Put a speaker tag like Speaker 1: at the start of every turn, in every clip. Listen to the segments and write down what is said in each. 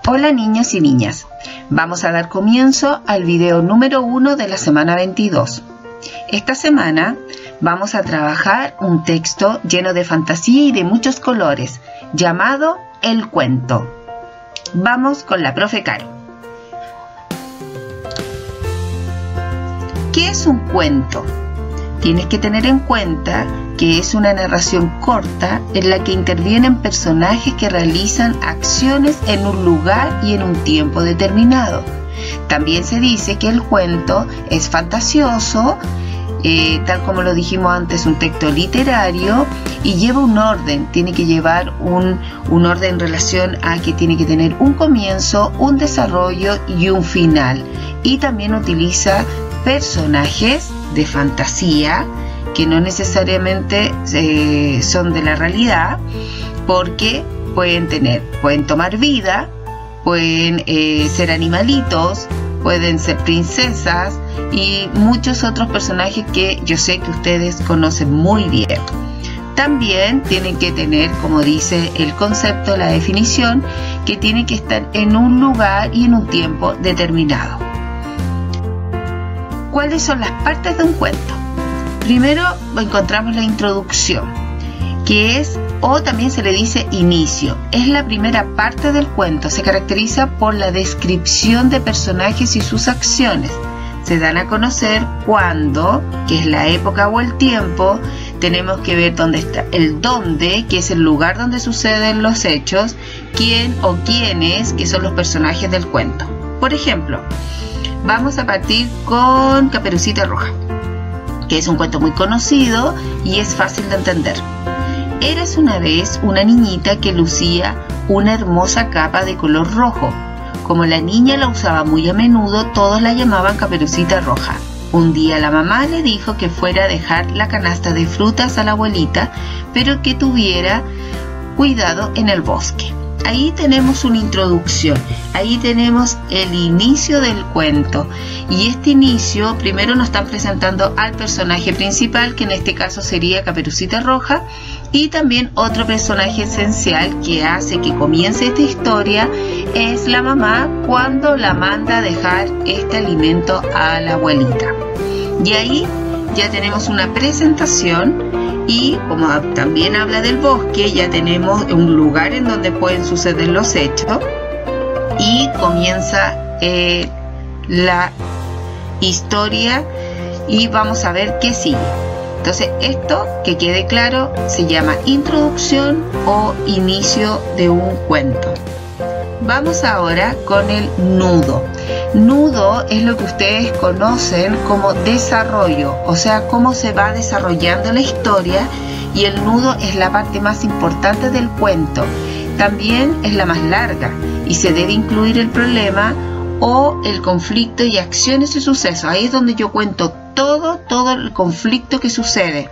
Speaker 1: Hola niños y niñas, vamos a dar comienzo al video número 1 de la semana 22. Esta semana vamos a trabajar un texto lleno de fantasía y de muchos colores, llamado El Cuento. Vamos con la profe Caro. ¿Qué es un cuento? Tienes que tener en cuenta que es una narración corta en la que intervienen personajes que realizan acciones en un lugar y en un tiempo determinado. También se dice que el cuento es fantasioso, tal como lo dijimos antes, un texto literario y lleva un orden, tiene que llevar un orden en relación a que tiene que tener un comienzo, un desarrollo y un final. Y también utiliza personajes de fantasía que no necesariamente son de la realidad, porque pueden tomar vida, pueden ser animalitos, pueden ser princesas y muchos otros personajes que yo sé que ustedes conocen muy bien. También tienen que tener, como dice el concepto, la definición, que tienen que estar en un lugar y en un tiempo determinado. ¿Cuáles son las partes de un cuento? Primero encontramos la introducción, que es, o también se le dice inicio. Es la primera parte del cuento. Se caracteriza por la descripción de personajes y sus acciones. Se dan a conocer cuándo, que es la época o el tiempo. Tenemos que ver dónde está el dónde, que es el lugar donde suceden los hechos. Quién o quiénes, que son los personajes del cuento. Por ejemplo, vamos a partir con Caperucita Roja, que es un cuento muy conocido y es fácil de entender. Érase una vez una niñita que lucía una hermosa capa de color rojo. Como la niña la usaba muy a menudo, todos la llamaban Caperucita Roja. Un día la mamá le dijo que fuera a dejar la canasta de frutas a la abuelita, pero que tuviera cuidado en el bosque. Ahí tenemos una introducción, ahí tenemos el inicio del cuento, y este inicio primero nos están presentando al personaje principal, que en este caso sería Caperucita Roja, y también otro personaje esencial que hace que comience esta historia es la mamá, cuando la manda a dejar este alimento a la abuelita. Y ahí ya tenemos una presentación. Y como también habla del bosque, ya tenemos un lugar en donde pueden suceder los hechos y comienza la historia y vamos a ver qué sigue. Entonces esto, que quede claro, se llama introducción o inicio de un cuento. Vamos ahora con el nudo. Nudo es lo que ustedes conocen como desarrollo, o sea, cómo se va desarrollando la historia, y el nudo es la parte más importante del cuento. También es la más larga y se debe incluir el problema o el conflicto y acciones y sucesos. Ahí es donde yo cuento todo el conflicto que sucede.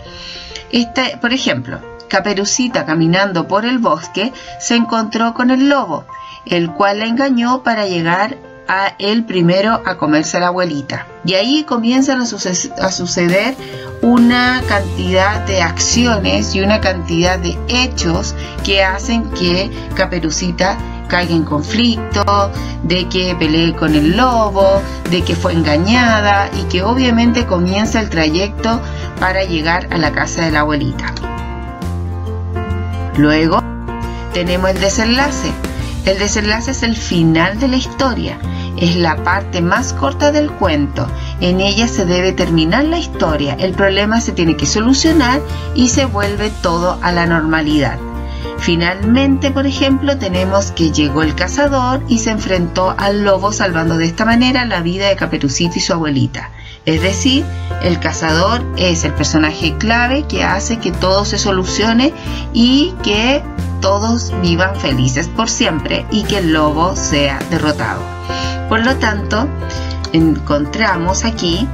Speaker 1: Por ejemplo, Caperucita, caminando por el bosque, se encontró con el lobo, el cual la engañó para llegar a él primero a comerse a la abuelita. Y ahí comienzan a suceder una cantidad de acciones y una cantidad de hechos que hacen que Caperucita caiga en conflicto, de que pelee con el lobo, de que fue engañada y que obviamente comienza el trayecto para llegar a la casa de la abuelita. Luego tenemos el desenlace. El desenlace es el final de la historia. Es la parte más corta del cuento. En ella se debe terminar la historia. El problema se tiene que solucionar y se vuelve todo a la normalidad. Finalmente, por ejemplo, tenemos que llegó el cazador y se enfrentó al lobo, salvando de esta manera la vida de Caperucita y su abuelita. Es decir, el cazador es el personaje clave que hace que todo se solucione y que todos vivan felices por siempre y que el lobo sea derrotado. Por lo tanto, encontramos aquí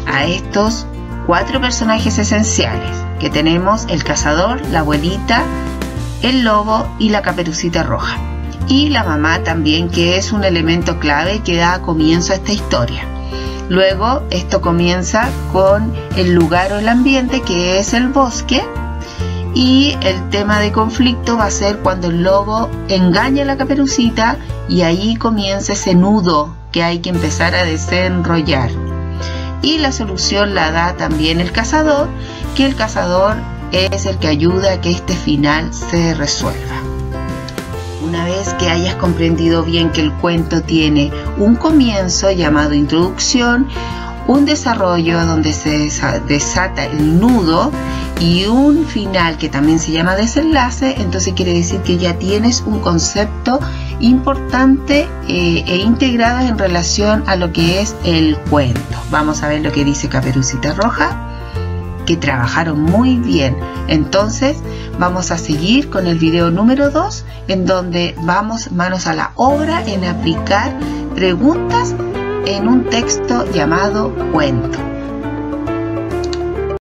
Speaker 1: a estos 4 personajes esenciales, que tenemos el cazador, la abuelita, el lobo y la Caperucita Roja. Y la mamá también, que es un elemento clave que da comienzo a esta historia. Luego esto comienza con el lugar o el ambiente, que es el bosque, Y el tema de conflicto va a ser cuando el lobo engaña a la Caperucita y ahí comienza ese nudo que hay que empezar a desenrollar. Y la solución la da también el cazador, que el cazador es el que ayuda a que este final se resuelva. Una vez que hayas comprendido bien que el cuento tiene un comienzo llamado introducción, un desarrollo donde se desata el nudo y un final que también se llama desenlace, entonces quiere decir que ya tienes un concepto importante e integrado en relación a lo que es el cuento. Vamos a ver lo que dice Caperucita Roja, que trabajaron muy bien. Entonces vamos a seguir con el video número 2, en donde vamos manos a la obra en aplicar preguntas en un texto llamado cuento.